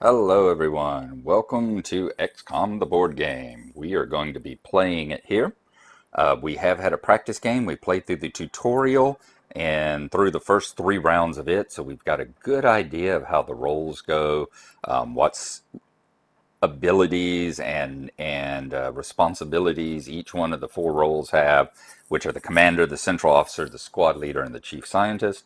Hello everyone, welcome to XCOM The Board Game. We are going to be playing it here. We have had a practice game. We played through the tutorial and through the first 3 rounds of it, so we've got a good idea of how the roles go, what's abilities and responsibilities each one of the 4 roles have, which are the commander, the central officer, the squad leader, and the chief scientist.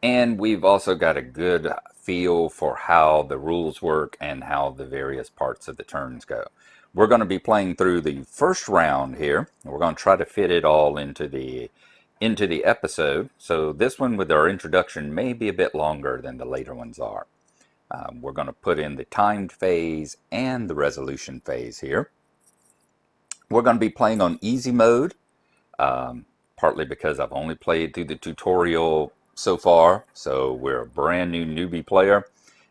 And we've also got a good feel for how the rules work and how the various parts of the turns go. We're going to be playing through the first round here. We're going to try to fit it all into the episode. So this one with our introduction may be a bit longer than the later ones are. We're going to put in the timed phase and the resolution phase here. We're going to be playing on easy mode, partly because I've only played through the tutorial so far, so we're a brand new newbie player,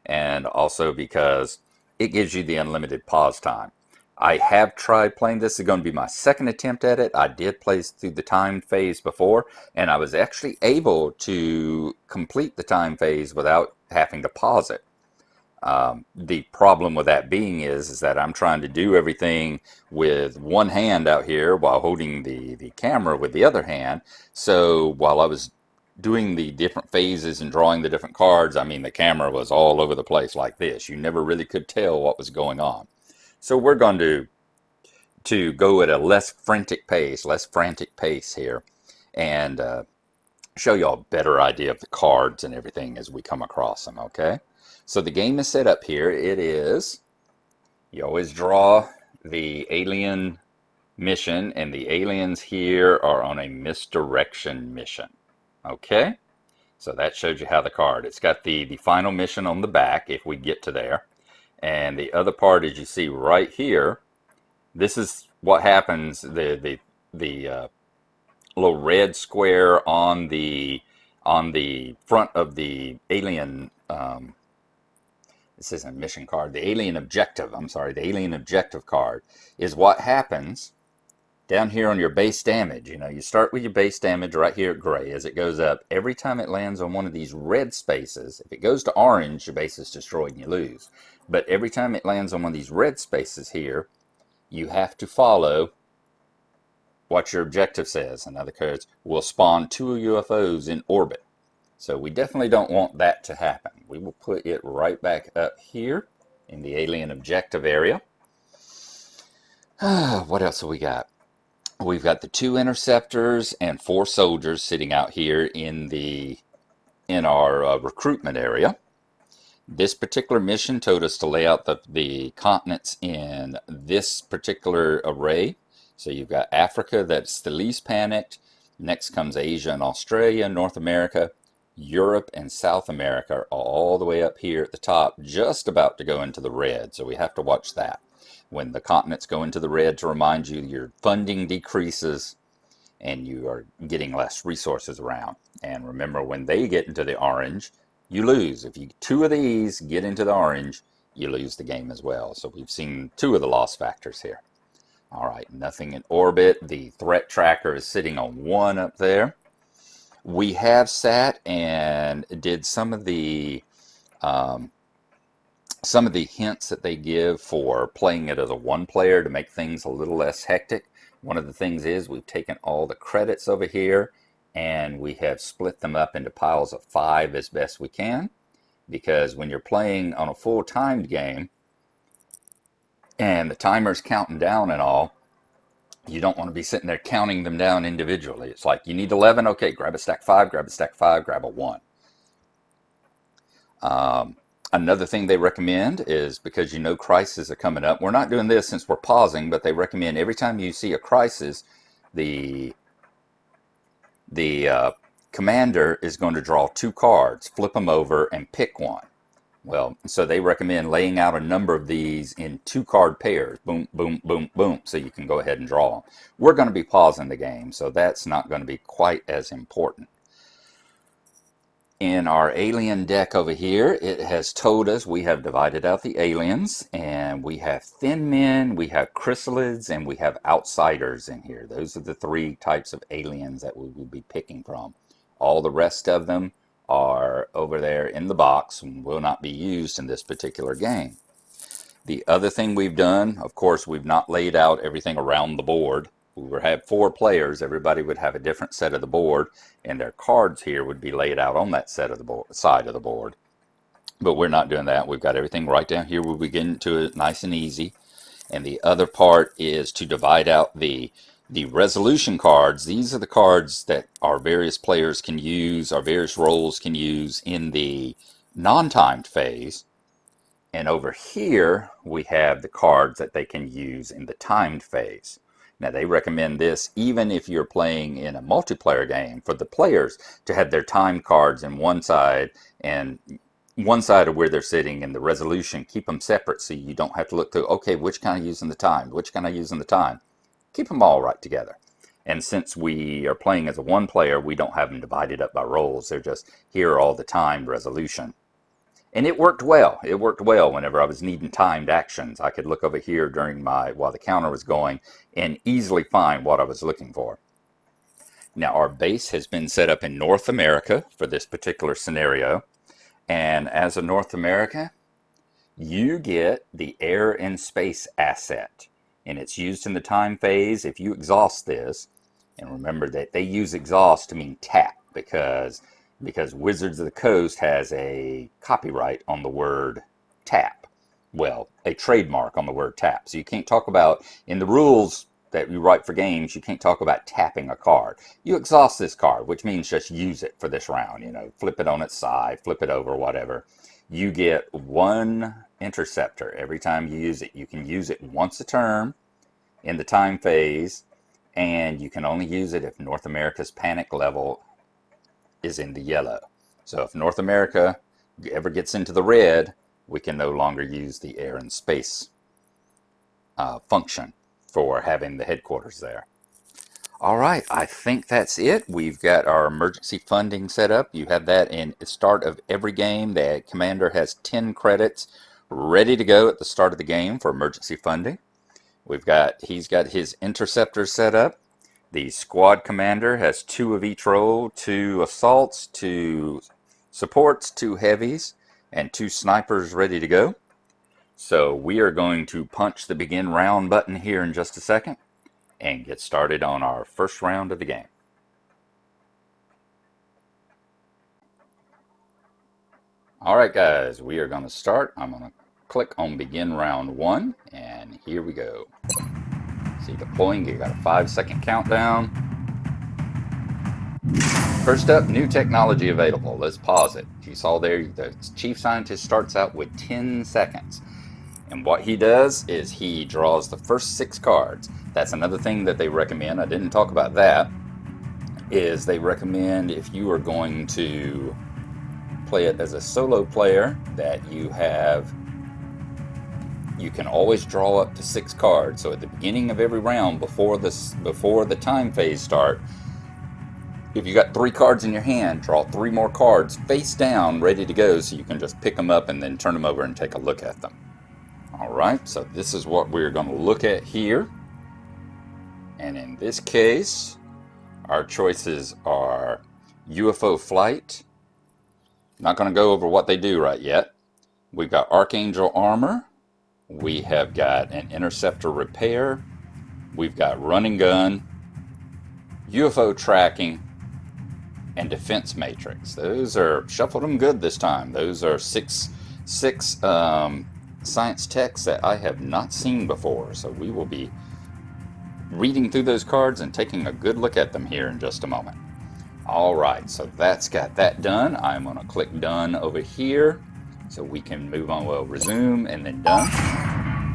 and also because it gives you the unlimited pause time. I have tried playing this. This is going to be my second attempt at it. I did play through the timed phase before, and I was actually able to complete the time phase without having to pause it. The problem with that being is that I'm trying to do everything with one hand out here while holding the camera with the other hand. So while I was doing the different phases and drawing the different cards, I mean, the camera was all over the place like this. You never really could tell what was going on. So we're going to go at a less frantic pace here, and show you a better idea of the cards and everything as we come across them, okay? So the game is set up here. It is, you always draw the alien mission, and the aliens here are on a misdirection mission, okay? So that shows you how the card, it's got the final mission on the back if we get to there. And the other part, as you see right here, this is what happens, the little red square on the front of the alien, this isn't a mission card, the alien objective, I'm sorry, the alien objective card is what happens down here on your base damage. You know, you start with your base damage right here at gray. As it goes up, every time it lands on one of these red spaces, if it goes to orange, your base is destroyed and you lose. But every time it lands on one of these red spaces here, you have to follow what your objective says. In other words, we'll spawn 2 UFOs in orbit. So we definitely don't want that to happen. We will put it right back up here in the alien objective area. What else have we got? We've got the 2 interceptors and 4 soldiers sitting out here in our recruitment area. This particular mission told us to lay out the continents in this particular array. So you've got Africa, that's the least panicked. Next comes Asia and Australia, North America. Europe and South America are all the way up here at the top, just about to go into the red. So we have to watch that. When the continents go into the red, to remind you your funding decreases and you are getting less resources around. And remember, when they get into the orange, you lose. If 2 of these get into the orange, you lose the game as well. So we've seen 2 of the loss factors here. All right, nothing in orbit. The threat tracker is sitting on 1 up there. We have sat and did some of the hints that they give for playing it as a 1 player to make things a little less hectic. One of the things is we've taken all the credits over here and we have split them up into piles of 5 as best we can, because when you're playing on a full timed game and the timer's counting down and all, you don't want to be sitting there counting them down individually. It's like, you need 11, okay, grab a stack 5, grab a stack 5, grab a 1. Another thing they recommend is, because you know crises are coming up, we're not doing this since we're pausing, but they recommend every time you see a crisis, the commander is going to draw 2 cards, flip them over, and pick one. Well, so they recommend laying out a number of these in 2-card pairs. Boom, boom, boom, boom. So you can go ahead and draw them. We're going to be pausing the game, so that's not going to be quite as important. In our alien deck over here, it has told us we have divided out the aliens, and we have thin men, we have chrysalids, and we have outsiders in here. Those are the 3 types of aliens that we will be picking from. All the rest of them are over there in the box and will not be used in this particular game. The other thing we've done, of course, we've not laid out everything around the board. We would have 4 players. Everybody would have a different set of the board, and their cards here would be laid out on that set of the board, side of the board. But we're not doing that. We've got everything right down here. We'll be getting to it nice and easy. And the other part is to divide out the resolution cards. These are the cards that our various players can use, our various roles can use in the non-timed phase. And over here, we have the cards that they can use in the timed phase. Now, they recommend this even if you're playing in a multiplayer game for the players to have their timed cards in one side and one side of where they're sitting, and the resolution, keep them separate so you don't have to look through, okay, which can I use in the time? Which can I use in the time? Keep them all right together. And since we are playing as a one player, we don't have them divided up by roles. They're just here all the timed resolution. And it worked well. It worked well whenever I was needing timed actions. I could look over here while the counter was going and easily find what I was looking for. Now, our base has been set up in North America for this particular scenario. And as a North America, you get the air and space asset. And it's used in the time phase if you exhaust this. And remember that they use exhaust to mean tap because Wizards of the Coast has a copyright on the word tap. Well, a trademark on the word tap. So you can't talk about, in the rules that you write for games, you can't talk about tapping a card. You exhaust this card, which means just use it for this round. You know, flip it on its side, flip it over, whatever. You get 1 interceptor every time you use it. You can use it once a turn in the time phase, and you can only use it if North America's panic level is in the yellow. So if North America ever gets into the red, we can no longer use the air and space function for having the headquarters there. All right, I think that's it. We've got our emergency funding set up. You have that in the start of every game. The commander has 10 credits ready to go at the start of the game for emergency funding. He's got his interceptors set up. The squad commander has 2 of each role, 2 assaults, 2 supports, 2 heavies, and 2 snipers ready to go. So we are going to punch the begin round button here in just a second and get started on our first round of the game. Alright guys, we are going to start. I'm going to click on begin round 1, and here we go. See, deploying, you got a 5-second countdown. First up, new technology available. Let's pause it. You saw there, the chief scientist starts out with 10 seconds. And what he does is he draws the first 6 cards. That's another thing that they recommend. I didn't talk about that. Is they recommend if you are going to play it as a solo player that you can always draw up to 6 cards. So at the beginning of every round, before the time phase start, if you got 3 cards in your hand, draw 3 more cards face down, ready to go, so you can just pick them up and then turn them over and take a look at them. Alright, so this is what we're going to look at here. And in this case, our choices are UFO flight. Not going to go over what they do right yet. We've got Archangel armor. We have got an interceptor repair. We've got running gun, UFO tracking, and defense matrix. Those are, shuffled them good this time. Those are six science texts that I have not seen before. So we will be reading through those cards and taking a good look at them here in just a moment. Alright, so that's got that done. I'm going to click done over here so we can move on. Well, resume and then done.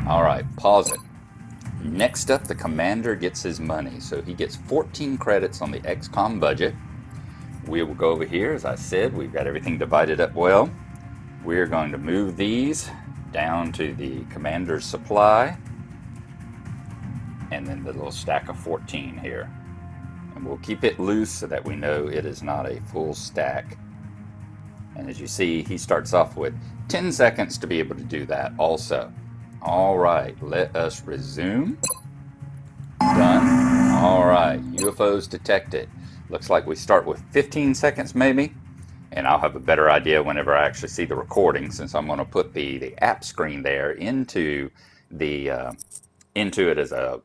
Alright, pause it. Next up, the commander gets his money. So he gets 14 credits on the XCOM budget. We will go over here. As I said, we've got everything divided up well. We're going to move these down to the commander's supply. And then the little stack of 14 here. And we'll keep it loose so that we know it is not a full stack. And as you see, he starts off with 10 seconds to be able to do that also. Alright, let us resume. Done. Alright, UFOs detected. Looks like we start with 15 seconds maybe. And I'll have a better idea whenever I actually see the recording, since I'm going to put the app screen there into it as a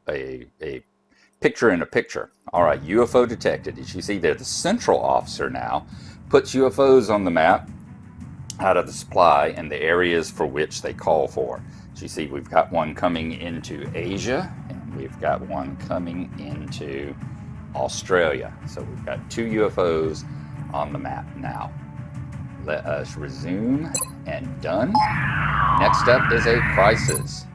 picture in a picture. All right, UFO detected. As you see there, the central officer now puts UFOs on the map out of the supply and the areas for which they call for. As you see, we've got one coming into Asia, and we've got one coming into Australia. So we've got 2 UFOs on the map now. Let us resume and done. Next up is a crisis.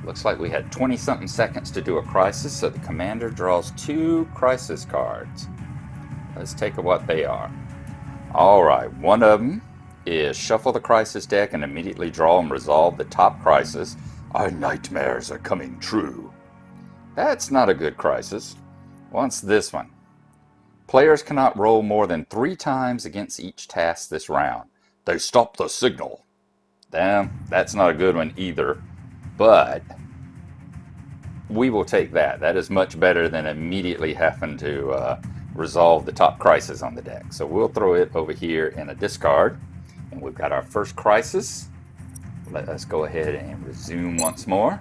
Looks like we had 20-something seconds to do a crisis, so the commander draws 2 crisis cards. Let's take a what they are. All right, one of them is shuffle the crisis deck and immediately draw and resolve the top crisis. Our nightmares are coming true. That's not a good crisis. What's this one? Players cannot roll more than 3 times against each task this round. They stop the signal. Damn, that's not a good one either. But we will take that. That is much better than immediately having to resolve the top crisis on the deck. So we'll throw it over here in a discard. And we've got our first crisis. Let us go ahead and resume once more.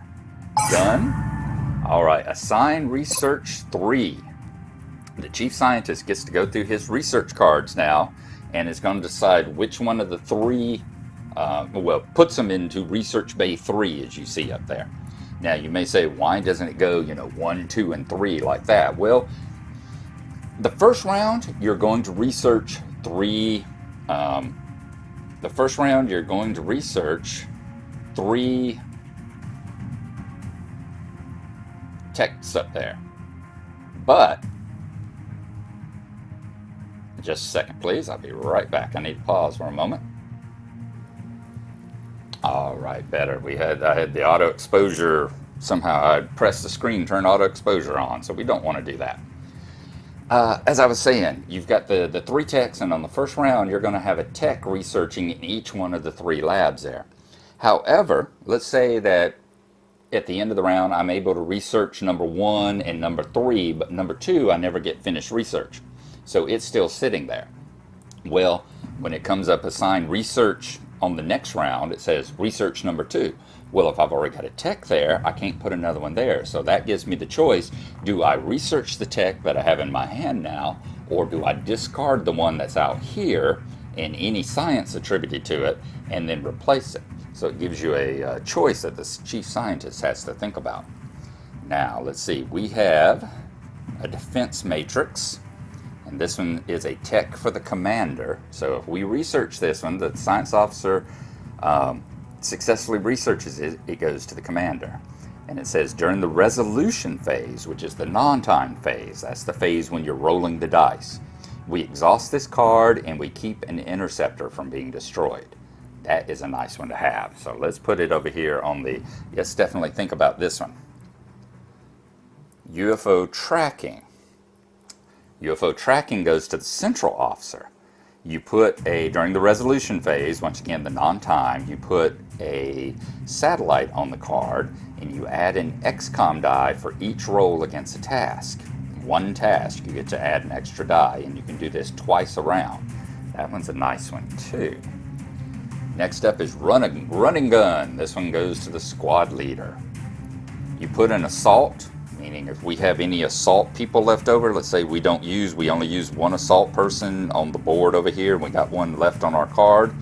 Done. All right, assign research 3. The chief scientist gets to go through his research cards now and is going to decide which one of the 3, puts them into research bay 3, as you see up there. Now you may say, why doesn't it go, 1, 2, and 3 like that? Well, the first round you're going to research 3. The first round you're going to research 3 texts up there, but just a second, please. I'll be right back. I need to pause for a moment. All right, better. I had the auto exposure. Somehow I pressed the screen, turn auto exposure on, so we don't want to do that. As I was saying, you've got the 3 techs, and on the first round, you're going to have a tech researching in each one of the 3 labs there. However, let's say that at the end of the round, I'm able to research number 1 and number 3, but number 2, I never get finished research. So it's still sitting there. Well, when it comes up assigned research on the next round, it says research number 2. Well, if I've already got a tech there, I can't put another one there. So that gives me the choice. Do I research the tech that I have in my hand now, or do I discard the one that's out here and any science attributed to it and then replace it? So it gives you a choice that the chief scientist has to think about. Now, let's see. We have a defense matrix. And this one is a tech for the commander. So if we research this one, the science officer successfully researches it, it goes to the commander. And it says during the resolution phase, which is the non-time phase, that's the phase when you're rolling the dice, we exhaust this card and we keep an interceptor from being destroyed. That is a nice one to have. So let's put it over here on the, yes, definitely think about this one. UFO tracking. UFO tracking goes to the central officer. You put during the resolution phase, once again the non-time, you put a satellite on the card and you add an XCOM die for each roll against a task. 1 task, you get to add an extra die, and you can do this twice around. That one's a nice one too. Next up is running gun. This one goes to the squad leader. You put an assault, meaning if we have any assault people left over, let's say we only use 1 assault person on the board over here, and we got 1 left on our card.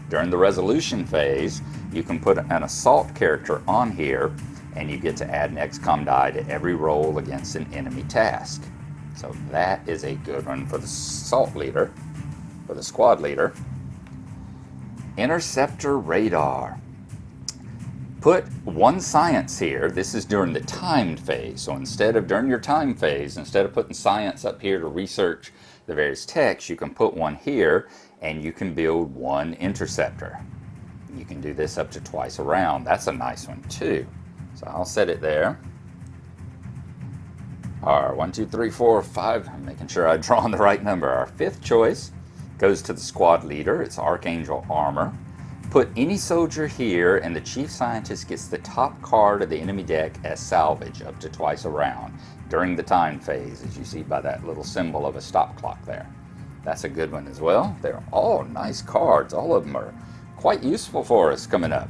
During the resolution phase, you can put an assault character on here, and you get to add an XCOM die to every roll against an enemy task. So that is a good one for the assault leader, for the squad leader. Interceptor radar. Put 1 science here. This is during the timed phase. So during your time phase, instead of putting science up here to research the various techs, you can put 1 here and you can build 1 interceptor. You can do this up to twice around. That's a nice one too. So I'll set it there. Our 1, 2, 3, 4, 5, I'm making sure I draw on the right number. Our 5th choice goes to the squad leader. It's Archangel Armor. Put any soldier here, and the chief scientist gets the top card of the enemy deck as salvage up to twice around during the time phase, as you see by that little symbol of a stop clock there. That's a good one as well. They're all nice cards. All of them are quite useful for us coming up.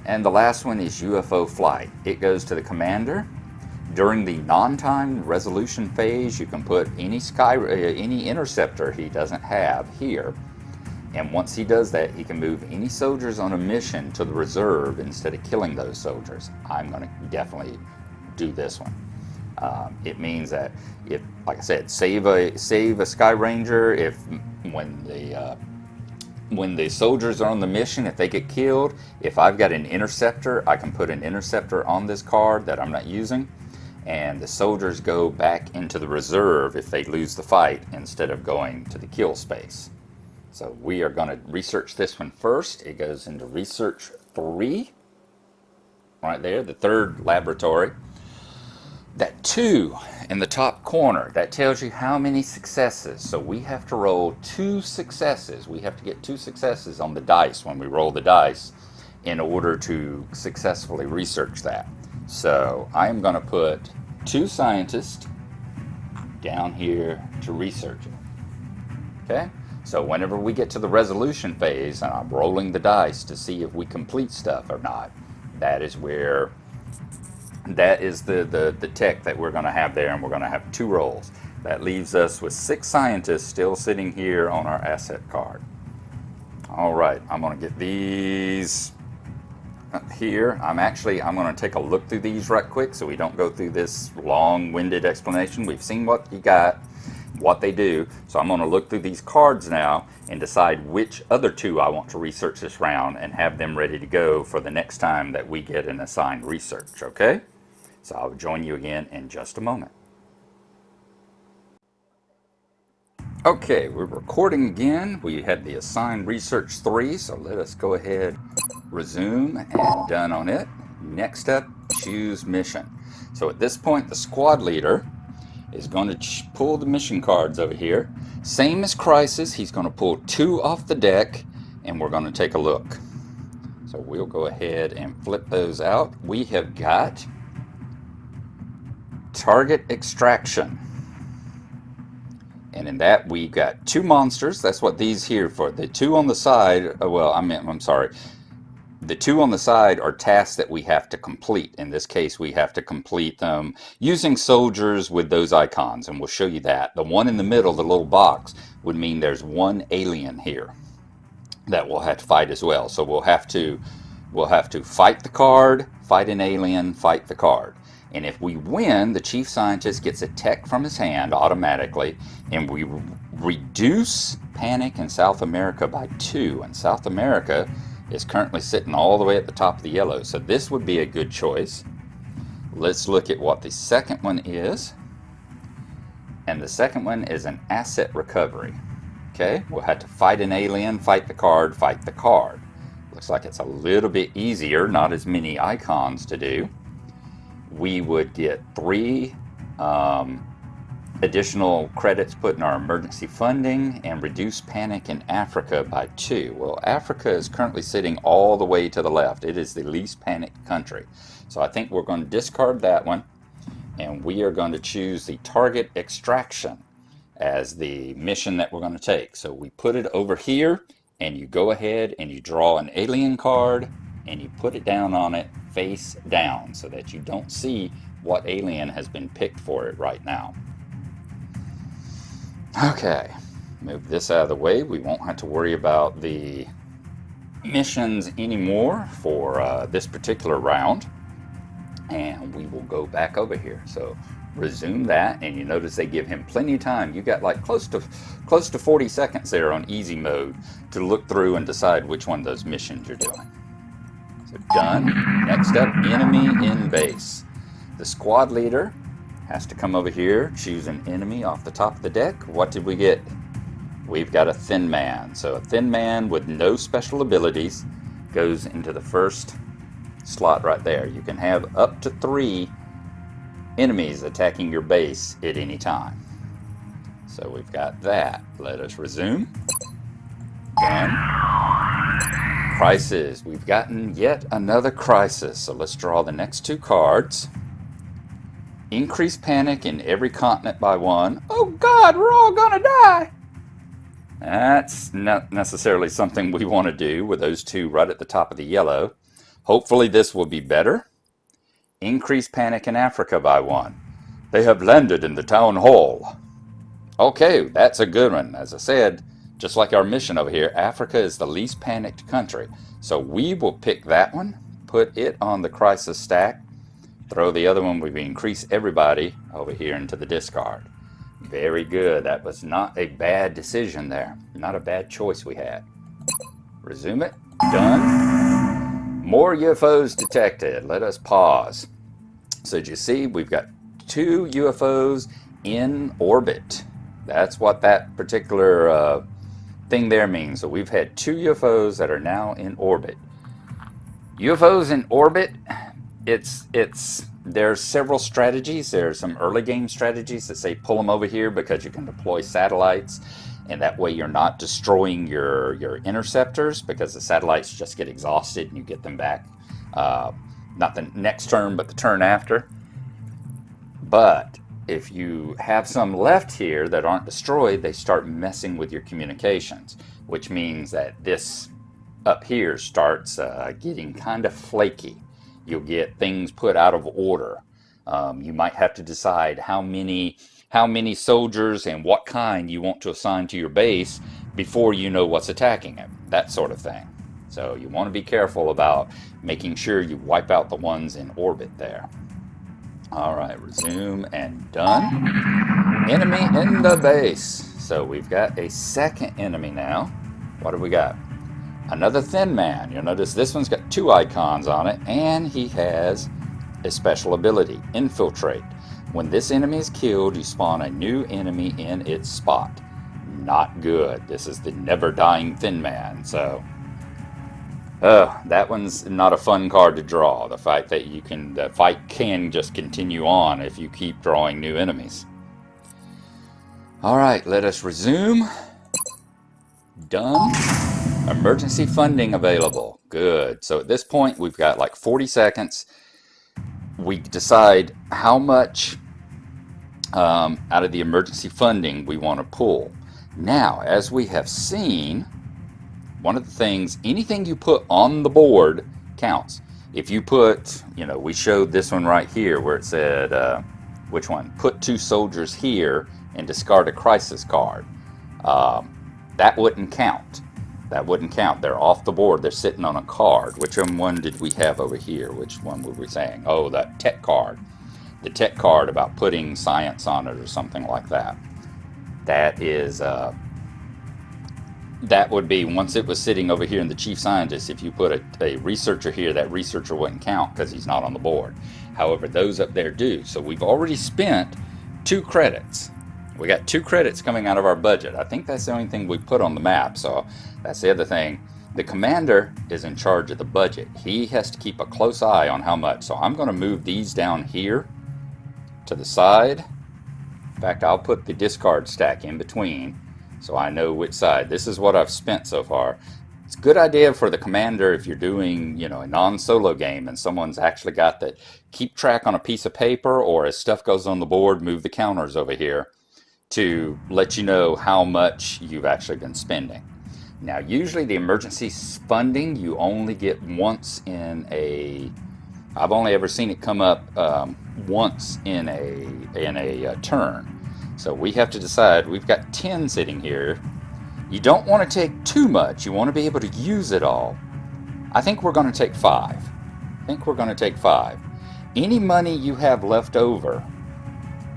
And the last one is UFO flight. It goes to the commander. During the non-timed resolution phase, you can put any interceptor he doesn't have here. And once he does that, he can move any soldiers on a mission to the reserve instead of killing those soldiers. I'm going to definitely do this one. It means that if, like I said, save a Sky Ranger. If when the soldiers are on the mission, if they get killed, if I've got an interceptor, I can put an interceptor on this card that I'm not using, and the soldiers go back into the reserve if they lose the fight instead of going to the kill space. So we are going to research this one first. It goes into Research 3, right there, the third laboratory. That 2 in the top corner, that tells you how many successes. So we have to roll 2 successes. We have to get 2 successes on the dice when we roll the dice in order to successfully research that. So I'm going to put 2 scientists down here to research it. Okay? So whenever we get to the resolution phase and I'm rolling the dice to see if we complete stuff or not, that is where, that is the tech that we're going to have there, and we're going to have 2 rolls. That leaves us with 6 scientists still sitting here on our asset card. All right, I'm going to get these up here. I'm going to take a look through these right quick so we don't go through this long-winded explanation. We've seen what you got, what they do. So I'm going to look through these cards now and decide which other 2 I want to research this round and have them ready to go for the next time that we get an assigned research, okay? So I'll join you again in just a moment. Okay, we're recording again. We had the assigned research 3, so let us go ahead, resume, and done on it. Next up, choose mission. So at this point, the squad leader is going to pull the mission cards over here. Same as Crisis, he's going to pull 2 off the deck, and we're going to take a look. So we'll go ahead and flip those out. We have got Target Extraction. And in that, we got 2 monsters. That's what these here for. The 2 on the side, I'm sorry. The 2 on the side are tasks that we have to complete. In this case, we have to complete them using soldiers with those icons, and we'll show you that. The one in the middle, the little box, would mean there's 1 alien here that we'll have to fight as well. So we'll have to fight the card, fight an alien, fight the card. And if we win, the chief scientist gets a tech from his hand automatically, and we reduce panic in South America by 2. And South America is currently sitting all the way at the top of the yellow. So this would be a good choice. Let's look at what the second one is. And the second one is an asset recovery. Okay, we'll have to fight an alien, fight the card, fight the card. Looks like it's a little bit easier, not as many icons to do. We would get 3 additional credits put in our emergency funding and reduce panic in Africa by 2. Well, Africa is currently sitting all the way to the left. It is the least panicked country. So I think we're going to discard that one, and we are going to choose the Target Extraction as the mission that we're going to take. So we put it over here, and you go ahead and you draw an alien card and you put it down on it face down so that you don't see what alien has been picked for it right now. Okay, move this out of the way. We won't have to worry about the missions anymore for this particular round, and we will go back over here. So resume that, and you notice they give him plenty of time. You got like close to 40 seconds there on easy mode to look through and decide which one of those missions you're doing. So done. Next up, enemy in base. The squad leader has to come over here, choose an enemy off the top of the deck. What did we get? We've got a thin man. So a thin man with no special abilities goes into the first slot right there. You can have up to 3 enemies attacking your base at any time. So we've got that. Let us resume. Done. Crisis. We've gotten yet another crisis. So let's draw the next 2 cards. Increase panic in every continent by 1. Oh God, we're all gonna die. That's not necessarily something we want to do with those two right at the top of the yellow. Hopefully this will be better. Increase panic in Africa by 1. They have landed in the town hall. Okay, that's a good one. As I said, just like our mission over here, Africa is the least panicked country. So we will pick that one, put it on the crisis stack, throw the other one, we increase everybody over here into the discard. Very good. That was not a bad decision there. Not a bad choice we had. Resume it. Done. More UFOs detected. Let us pause. So as you see, we've got 2 UFOs in orbit. That's what that particular thing there means. So we've had 2 UFOs that are now in orbit. UFOs in orbit, there's several strategies. There's some early game strategies that say pull them over here because you can deploy satellites, and that way you're not destroying your interceptors, because the satellites just get exhausted and you get them back, not the next turn but the turn after. But if you have some left here that aren't destroyed, they start messing with your communications, which means that this up here starts getting kind of flaky. You'll get things put out of order. You might have to decide how many soldiers and what kind you want to assign to your base before you know what's attacking it, that sort of thing. So you want to be careful about making sure you wipe out the ones in orbit there. All right, resume and done. Enemy in the base. So we've got a second enemy now. What have we got? Another thin man. You'll notice this one's got 2 icons on it, and he has a special ability, Infiltrate. When this enemy is killed, you spawn a new enemy in its spot. Not good. This is the never dying thin man. So that one's not a fun card to draw. The fact that the fight can just continue on if you keep drawing new enemies. All right, let us resume. Done. Emergency funding available. Good. So at this point, we've got like 40 seconds. We decide how much out of the emergency funding we want to pull. Now, as we have seen, one of the things, anything you put on the board counts. If you put, we showed this one right here where it said, which one? Put 2 soldiers here and discard a crisis card. That wouldn't count. That wouldn't count. They're off the board. They're sitting on a card. Which one did we have over here? Which one were we saying? Oh, that tech card. The tech card about putting science on it or something like that. That is, that would be, once it was sitting over here in the chief scientist, if you put a researcher here, that researcher wouldn't count because he's not on the board. However, those up there do. So we've already spent 2 credits. We got 2 credits coming out of our budget. I think that's the only thing we put on the map. So that's the other thing. The commander is in charge of the budget. He has to keep a close eye on how much. So I'm going to move these down here to the side. In fact, I'll put the discard stack in between so I know which side. This is what I've spent so far. It's a good idea for the commander if you're doing, a non-solo game and someone's actually got that. Keep track on a piece of paper, or as stuff goes on the board, move the counters over here to let you know how much you've actually been spending. Now, usually the emergency funding you only get once in a. I've only ever seen it come up once in a turn. So we have to decide. We've got 10 sitting here. You don't want to take too much. You want to be able to use it all. I think we're going to take 5. Any money you have left over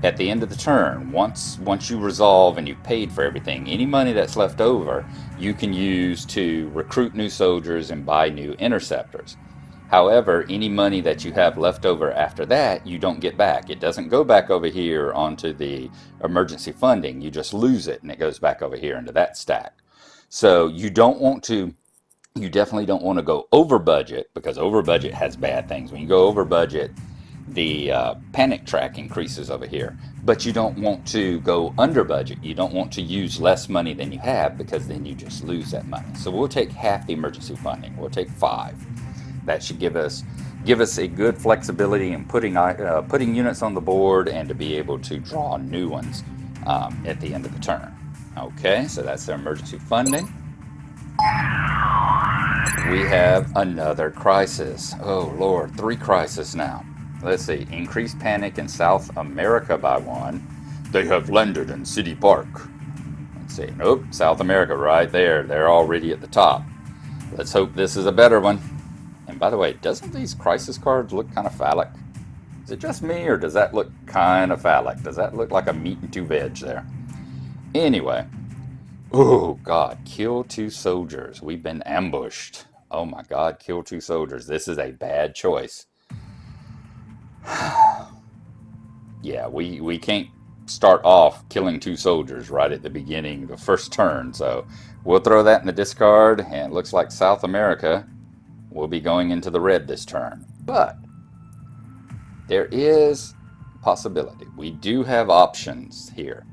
at the end of the turn, once you resolve and you've paid for everything, any money that's left over, you can use to recruit new soldiers and buy new interceptors. However, any money that you have left over after that, you don't get back. It doesn't go back over here onto the emergency funding. You just lose it, and it goes back over here into that stack. So you definitely don't want to go over budget, because over budget has bad things. When you go over budget, the panic track increases over here. But you don't want to go under budget. You don't want to use less money than you have, because then you just lose that money. So we'll take half the emergency funding. We'll take 5. That should give us a good flexibility in putting units on the board and to be able to draw new ones at the end of the turn. Okay, so that's their emergency funding. We have another crisis. Oh Lord, 3 crises now. Let's see, increased panic in South America by 1. They have landed in City Park. Let's see, nope, South America right there. They're already at the top. Let's hope this is a better one. And by the way, doesn't these crisis cards look kind of phallic? Is it just me, or does that look kind of phallic? Does that look like a meat and 2 veg there? Anyway. Oh God, kill 2 soldiers. We've been ambushed. Oh my God, kill 2 soldiers. This is a bad choice. Yeah, we can't start off killing 2 soldiers right at the beginning, the first turn. So we'll throw that in the discard, and it looks like South America will be going into the red this turn. But there is a possibility. We do have options here.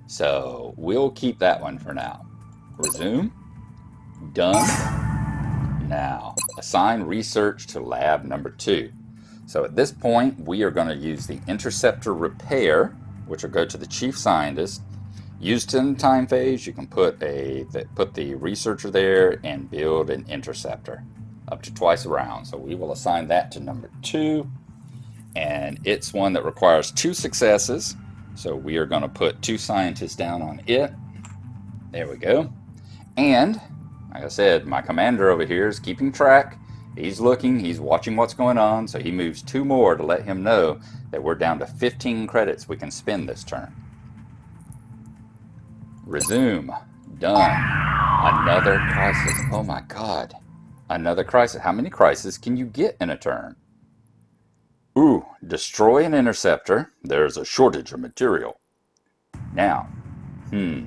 So we'll keep that one for now. Resume. Done. Now, assign research to lab number 2. So at this point, we are going to use the interceptor repair, which will go to the chief scientist. Used in the time phase, you can put the researcher there and build an interceptor up to twice a round. So we will assign that to number 2. And it's one that requires 2 successes. So we are going to put 2 scientists down on it. There we go. And, like I said, my commander over here is keeping track. He's looking, he's watching what's going on, so he moves 2 more to let him know that we're down to 15 credits we can spend this turn. Resume. Done. Another crisis. Oh my God. Another crisis. How many crises can you get in a turn? Ooh, destroy an interceptor. There's a shortage of material. Now, if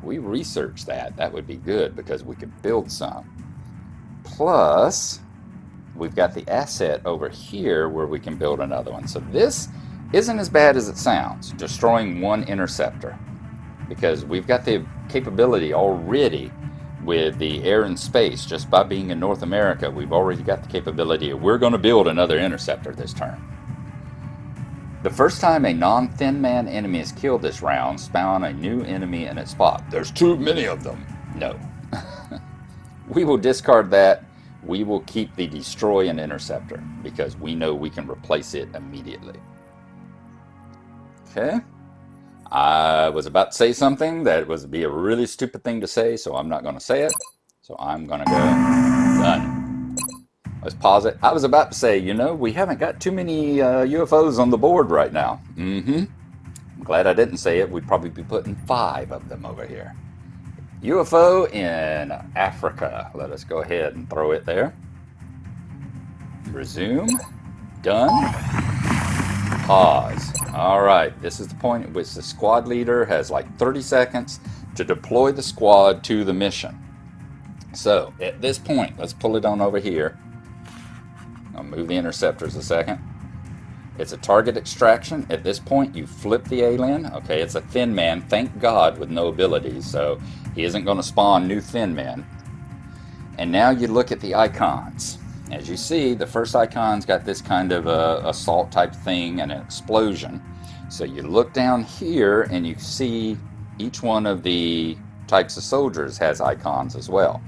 we research that, that would be good because we could build some. Plus, we've got the asset over here where we can build another one. So this isn't as bad as it sounds, destroying 1 interceptor. Because we've got the capability already with the air and space, just by being in North America, we've already got the capability of we're going to build another interceptor this turn. The first time a non-thin man enemy is killed this round, spawn a new enemy in its spot. There's too many of them. No. We will discard that. We will keep the destroy an interceptor because we know we can replace it immediately. Okay. I was about to say something that would be a really stupid thing to say, so I'm not going to say it. So I'm going to go done. Let's pause it. I was about to say, we haven't got too many UFOs on the board right now. I'm glad I didn't say it. We'd probably be putting 5 of them over here. UFO in Africa. Let us go ahead and throw it there. Resume. Done. Pause. All right, this is the point at which the squad leader has like 30 seconds to deploy the squad to the mission. So at this point, let's pull it on over here. I'll move the interceptors a second. It's a target extraction. At this point, you flip the alien. Okay, it's a thin man, thank God, with no abilities, so he isn't going to spawn new thin men. And now you look at the icons. As you see, the first icon's got this kind of assault type thing and an explosion. So you look down here and you see each one of the types of soldiers has icons as well.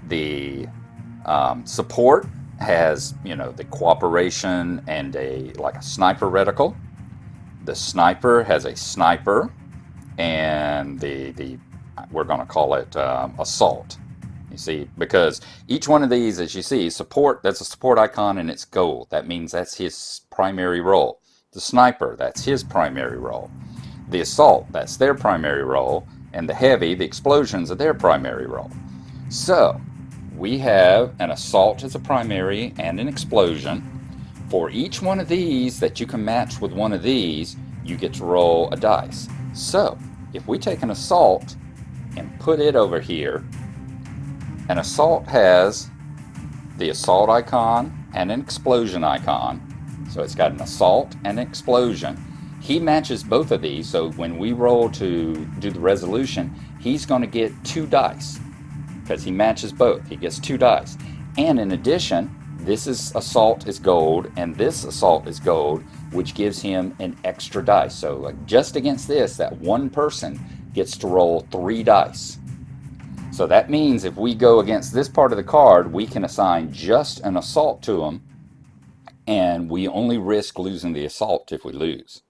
The support has, the cooperation and like a sniper reticle. The sniper has a sniper, and we're going to call it assault. You see, because each one of these, as you see, support, that's a support icon and it's gold. That means that's his primary role. The sniper, that's his primary role. The assault, that's their primary role. And the heavy, the explosions, are their primary role. So, we have an assault as a primary and an explosion. For each one of these that you can match with one of these, you get to roll a dice. So, if we take an assault and put it over here, an assault has the assault icon and an explosion icon. So it's got an assault and an explosion. He matches both of these, so when we roll to do the resolution, he's going to get 2 dice because he matches both. He gets 2 dice. And in addition, this assault is gold and this assault is gold, which gives him an extra dice. So just against this, that one person gets to roll 3 dice. So that means if we go against this part of the card, we can assign just an assault to them, and we only risk losing the assault if we lose.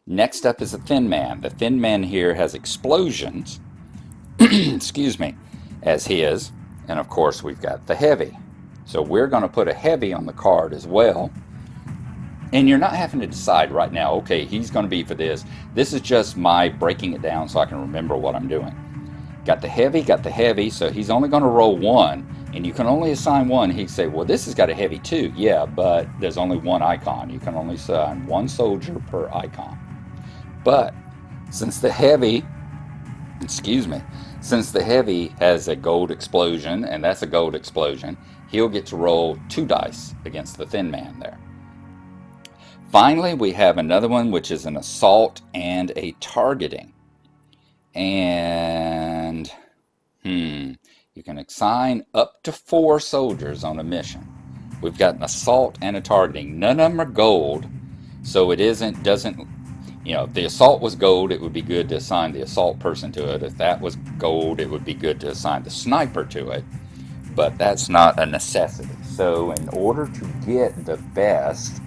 Next up is the Thin Man. The Thin Man here has explosions, excuse me, as his, and of course we've got the Heavy. So we're going to put a Heavy on the card as well. And you're not having to decide right now, okay, he's going to be for this. This is just my breaking it down so I can remember what I'm doing. Got the Heavy, so he's only going to roll 1, and you can only assign 1. He can say, well, this has got a Heavy too. Yeah, but there's only 1 icon. You can only assign 1 soldier per icon. But since the Heavy, since the Heavy has a gold explosion, and that's a gold explosion, he'll get to roll 2 dice against the Thin Man there. Finally, we have another one, which is an assault and a targeting. And you can assign up to 4 soldiers on a mission. We've got an assault and a targeting. None of them are gold, so it doesn't, you know, if the assault was gold, it would be good to assign the assault person to it. If that was gold, it would be good to assign the sniper to it. But that's not a necessity. So in order to get the best,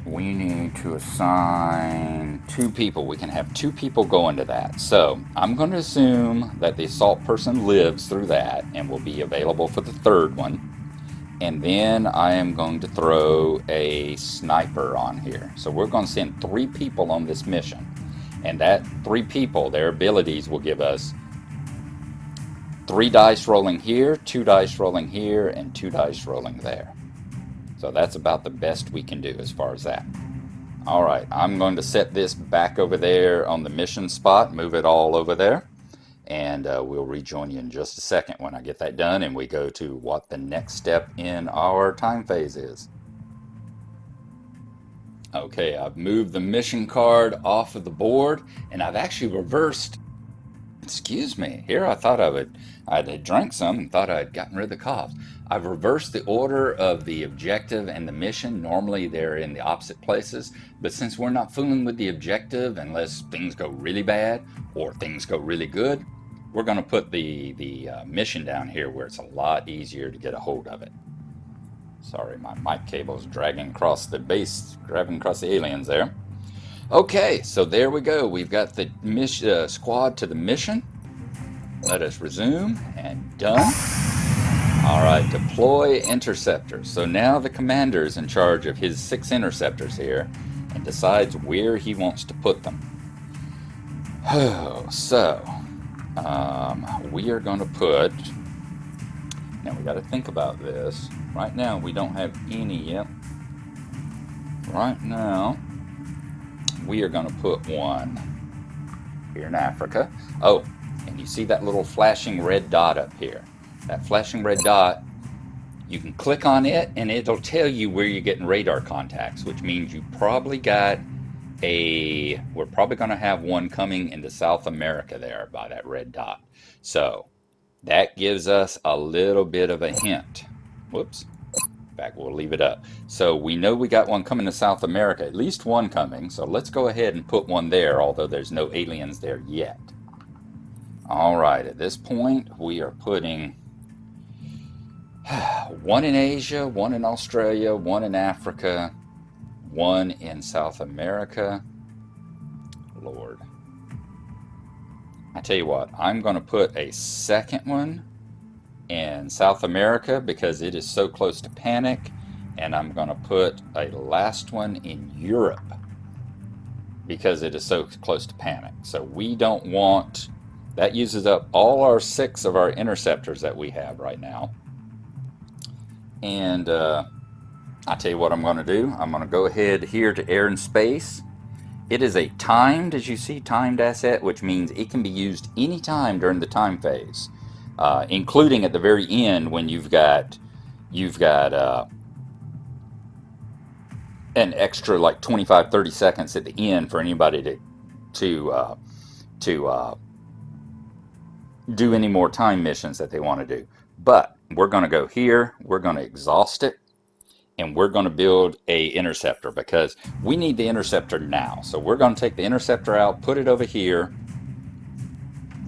we need to assign 2 people. We can have 2 people go into that. So I'm going to assume that the assault person lives through that and will be available for the 3rd one. And then I am going to throw a sniper on here. So we're going to send 3 people on this mission. And that 3 people, their abilities will give us 3 dice rolling here, 2 dice rolling here, and 2 dice rolling there. So that's about the best we can do as far as that. Alright, I'm going to set this back over there on the mission spot, move it all over there, and we'll rejoin you in just a second when I get that done and we go to what the next step in our time phase is. Okay, I've moved the mission card off of the board, and I've actually reversed. Excuse me, here I thought I had drank some and thought I had gotten rid of the coughs. I've reversed the order of the objective and the mission. Normally they're in the opposite places, but since we're not fooling with the objective unless things go really bad or things go really good, we're going to put the mission down here where it's a lot easier to get a hold of it. Sorry, my mic cable's dragging across the base, dragging across the aliens there. Okay, so there we go. We've got the squad to the mission. Let us resume, and done. All right, deploy interceptors. So now the commander is in charge of his 6 interceptors here and decides where he wants to put them. So we are going to put, now we got to think about this. Right now we don't have any yet. Right now we are going to put one here in Africa. Oh, and you see that little flashing red dot up here. That flashing red dot, you can click on it and it'll tell you where you're getting radar contacts, which means you probably got we're probably going to have one coming into South America there by that red dot. So that gives us a little bit of a hint. Whoops. In fact, we'll leave it up. So we know we got one coming to South America, at least one coming. So let's go ahead and put one there, although there's no aliens there yet. All right, at this point, we are putting one in Asia, one in Australia, one in Africa, one in South America. Lord. I tell you what, I'm going to put a second one in South America because it is so close to panic, and I'm going to put a last one in Europe because it is so close to panic. So we don't want, that uses up all our 6 of our interceptors that we have right now. And I tell you what I'm going to do. I'm going to go ahead here to air and space. It is a timed, as you see, timed asset, which means it can be used anytime during the time phase, including at the very end when you've got an extra like 25-30 seconds at the end for anybody to do any more time missions that they want to do. But we're going to go here, we're going to exhaust it, and we're going to build a interceptor because we need the interceptor now. So we're going to take the interceptor out, put it over here,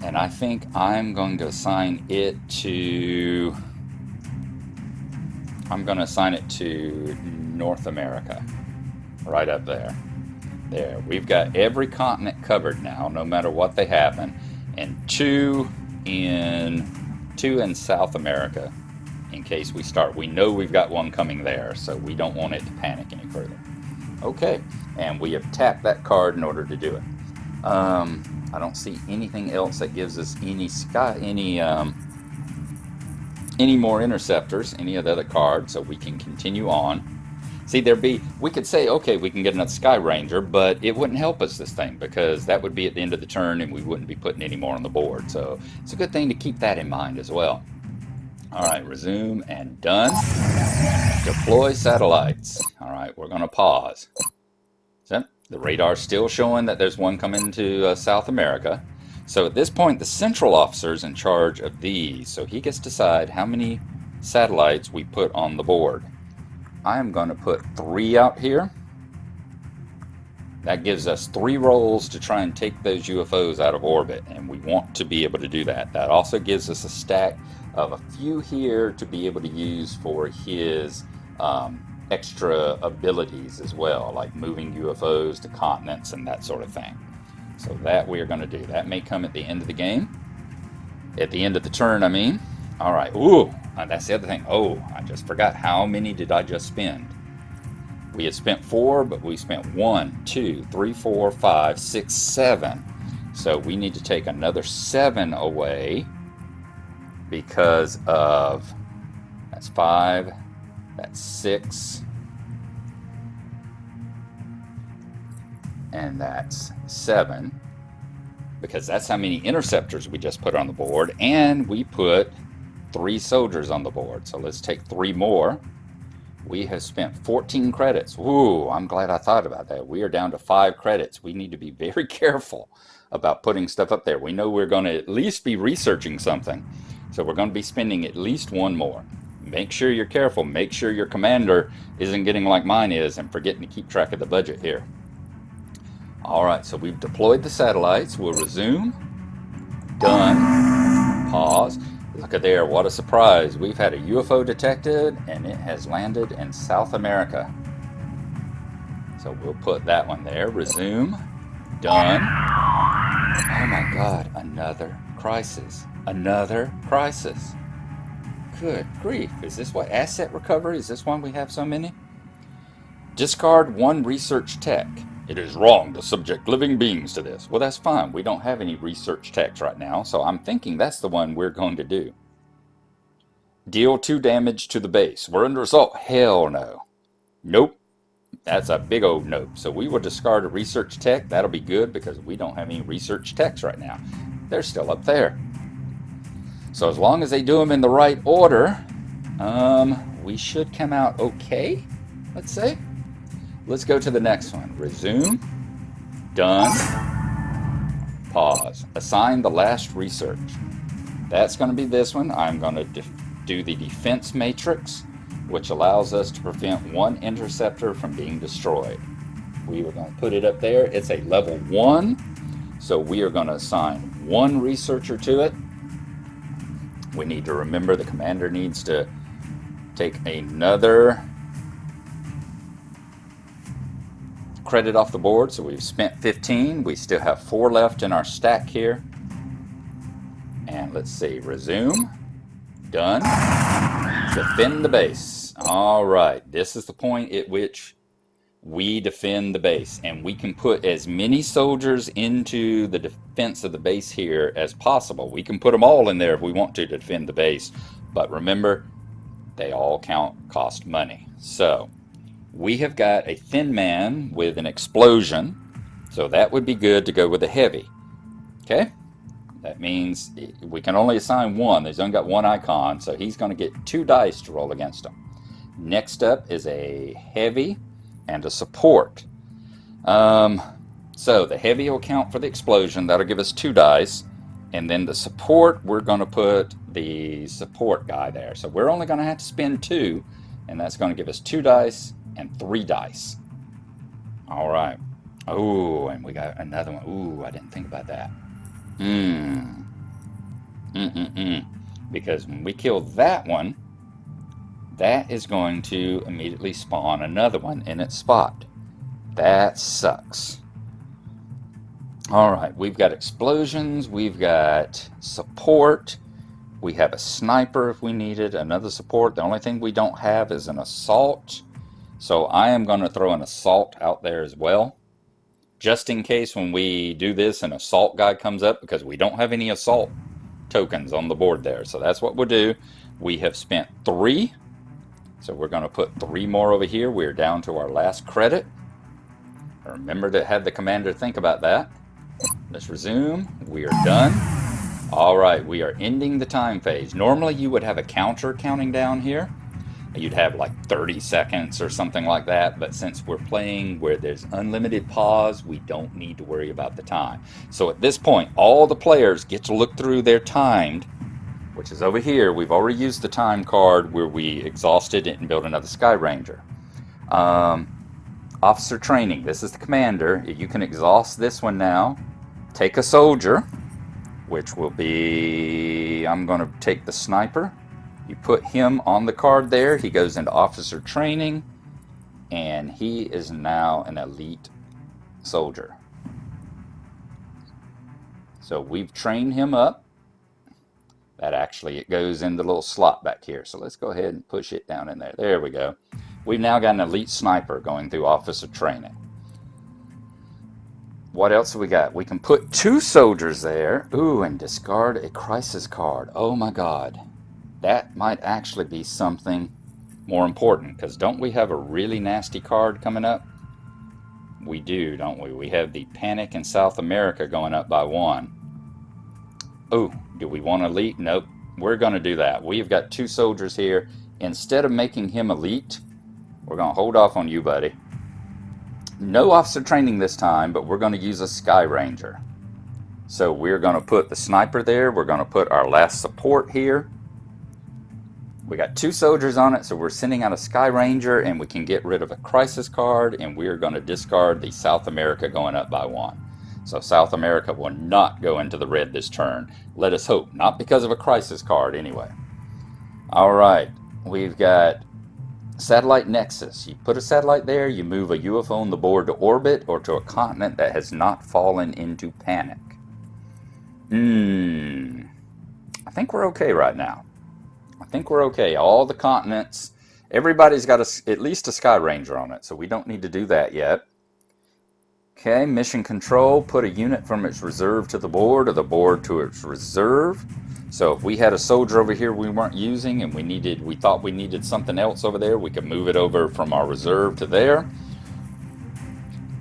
and I think I'm going to assign it to North America, right up there. There, we've got every continent covered now, no matter what they happen, and two in South America in case we start. We know we've got one coming there, so we don't want it to panic any further. Okay, and we have tapped that card in order to do it. I don't see anything else that gives us any more interceptors, any of the other cards, so we can continue on. See, we could say, okay, we can get another Sky Ranger, but it wouldn't help us this thing because that would be at the end of the turn and we wouldn't be putting any more on the board. So it's a good thing to keep that in mind as well. All right, resume and done. Deploy satellites. All right, we're going to pause. So the radar's still showing that there's one coming to South America. So at this point, the central officer's in charge of these. So he gets to decide how many satellites we put on the board. I am going to put 3 out here. That gives us 3 rolls to try and take those UFOs out of orbit, and we want to be able to do that. That also gives us a stack of a few here to be able to use for his extra abilities as well, like moving UFOs to continents and that sort of thing. So that we are going to do. That may come at the end of the game. At the end of the turn, I mean. All right. Ooh, that's the other thing. Oh, I just forgot. How many did I just spend? We had spent 4, but we spent 1, 2, 3, 4, 5, 6, 7. So we need to take another 7 away because of, that's 5, that's 6, and that's 7, because that's how many interceptors we just put on the board, and we put 3 soldiers on the board. So let's take 3 more. We have spent 14 credits. Ooh, I'm glad I thought about that. We are down to 5 credits. We need to be very careful about putting stuff up there. We know we're going to at least be researching something, so we're going to be spending at least 1 more. Make sure you're careful. Make sure your commander isn't getting like mine is and forgetting to keep track of the budget here. All right, so we've deployed the satellites. We'll resume. Done. Pause. Look at there, what a surprise. We've had a UFO detected and it has landed in South America. So we'll put that one there. Resume. Done. Oh my God, another crisis. Another crisis. Good grief. Is this what? Asset recovery? Is this why we have so many? Discard 1 research tech. It is wrong to subject living beings to this. Well, that's fine. We don't have any research techs right now, so I'm thinking that's the one we're going to do. Deal 2 damage to the base. We're under assault. Hell no. Nope. That's a big old nope. So we will discard a research tech. That'll be good because we don't have any research techs right now. They're still up there. So as long as they do them in the right order, we should come out okay, let's say. Let's go to the next one. Resume. Done. Pause. Assign the last research. That's going to be this one. I'm going to do the defense matrix, which allows us to prevent 1 interceptor from being destroyed. We are going to put it up there. It's a level 1, so we are going to assign 1 researcher to it. We need to remember the commander needs to take another credit off the board, so we've spent 15. We still have 4 left in our stack here. And let's see, resume. Done. Defend the base. All right, this is the point at which we defend the base, and we can put as many soldiers into the defense of the base here as possible. We can put them all in there if we want to defend the base, but remember, they all cost money. So we have got a thin man with an explosion, so that would be good to go with a heavy. Okay, that means we can only assign 1. He's only got 1 icon, so he's going to get 2 dice to roll against him. Next up is a heavy and a support. So the heavy will count for the explosion. That'll give us 2 dice. And then the support, we're going to put the support guy there. So we're only going to have to spend 2 and that's going to give us 2 dice and 3 dice. All right. Oh, and we got another one. Ooh, I didn't think about that. Because when we kill that one, that is going to immediately spawn another one in its spot. That sucks. All right, we've got explosions, we've got support, we have a sniper if we needed, another support. The only thing we don't have is an assault. So I am going to throw an assault out there as well, just in case when we do this an assault guy comes up, because we don't have any assault tokens on the board there. So that's what we'll do. We have spent 3, so we're going to put 3 more over here. We're down to our last credit. Remember to have the commander think about that. Let's resume. We are done. All right, we are ending the time phase. Normally you would have a counter counting down here. You'd have like 30 seconds or something like that, but since we're playing where there's unlimited pause, we don't need to worry about the time. So at this point, all the players get to look through their timed, which is over here. We've already used the time card where we exhausted it and built another Sky Ranger. Officer training, this is the commander. You can exhaust this one now. Take a soldier, which will be, I'm going to take the sniper. You put him on the card there. He goes into officer training, and he is now an elite soldier. So we've trained him up. That actually, it goes in the little slot back here. So let's go ahead and push it down in there. There we go. We've now got an elite sniper going through officer training. What else do we got? We can put 2 soldiers there. Ooh, and discard a crisis card. Oh my God. That might actually be something more important, because don't we have a really nasty card coming up? We do, don't we? We have the Panic in South America going up by 1. Oh, do we want elite? Nope. We're going to do that. We've got 2 soldiers here. Instead of making him elite, we're going to hold off on you, buddy. No officer training this time, but we're going to use a Sky Ranger. So we're going to put the sniper there. We're going to put our last support here. We got 2 soldiers on it, so we're sending out a Sky Ranger, and we can get rid of a crisis card, and we're going to discard the South America going up by 1. So South America will not go into the red this turn. Let us hope. Not because of a crisis card, anyway. All right. We've got Satellite Nexus. You put a satellite there, you move a UFO on the board to orbit or to a continent that has not fallen into panic. I think we're okay right now. I think we're okay. All the continents, everybody's got at least a Sky Ranger on it, so we don't need to do that yet. Okay, mission control, put a unit from its reserve to the board, or the board to its reserve. So if we had a soldier over here we weren't using, and we thought we needed something else over there, we could move it over from our reserve to there.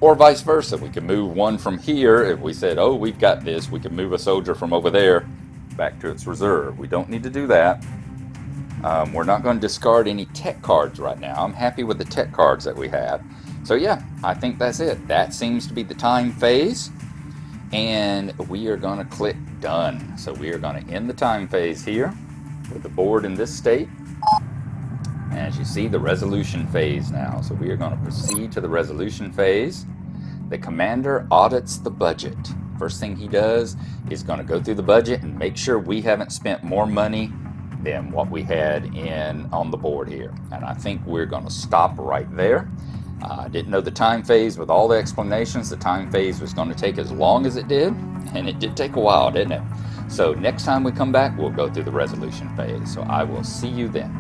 Or vice versa, we could move one from here. If we said, oh, we've got this, we could move a soldier from over there back to its reserve. We don't need to do that. We're not going to discard any tech cards right now. I'm happy with the tech cards that we have. So yeah, I think that's it. That seems to be the time phase. And we are going to click done. So we are going to end the time phase here with the board in this state. And as you see, the resolution phase now. So we are going to proceed to the resolution phase. The commander audits the budget. First thing he does is going to go through the budget and make sure we haven't spent more money than what we had on the board here. And I think we're going to stop right there. I didn't know the time phase with all the explanations. The time phase was going to take as long as it did, and it did take a while, didn't it? So next time we come back, we'll go through the resolution phase. So I will see you then.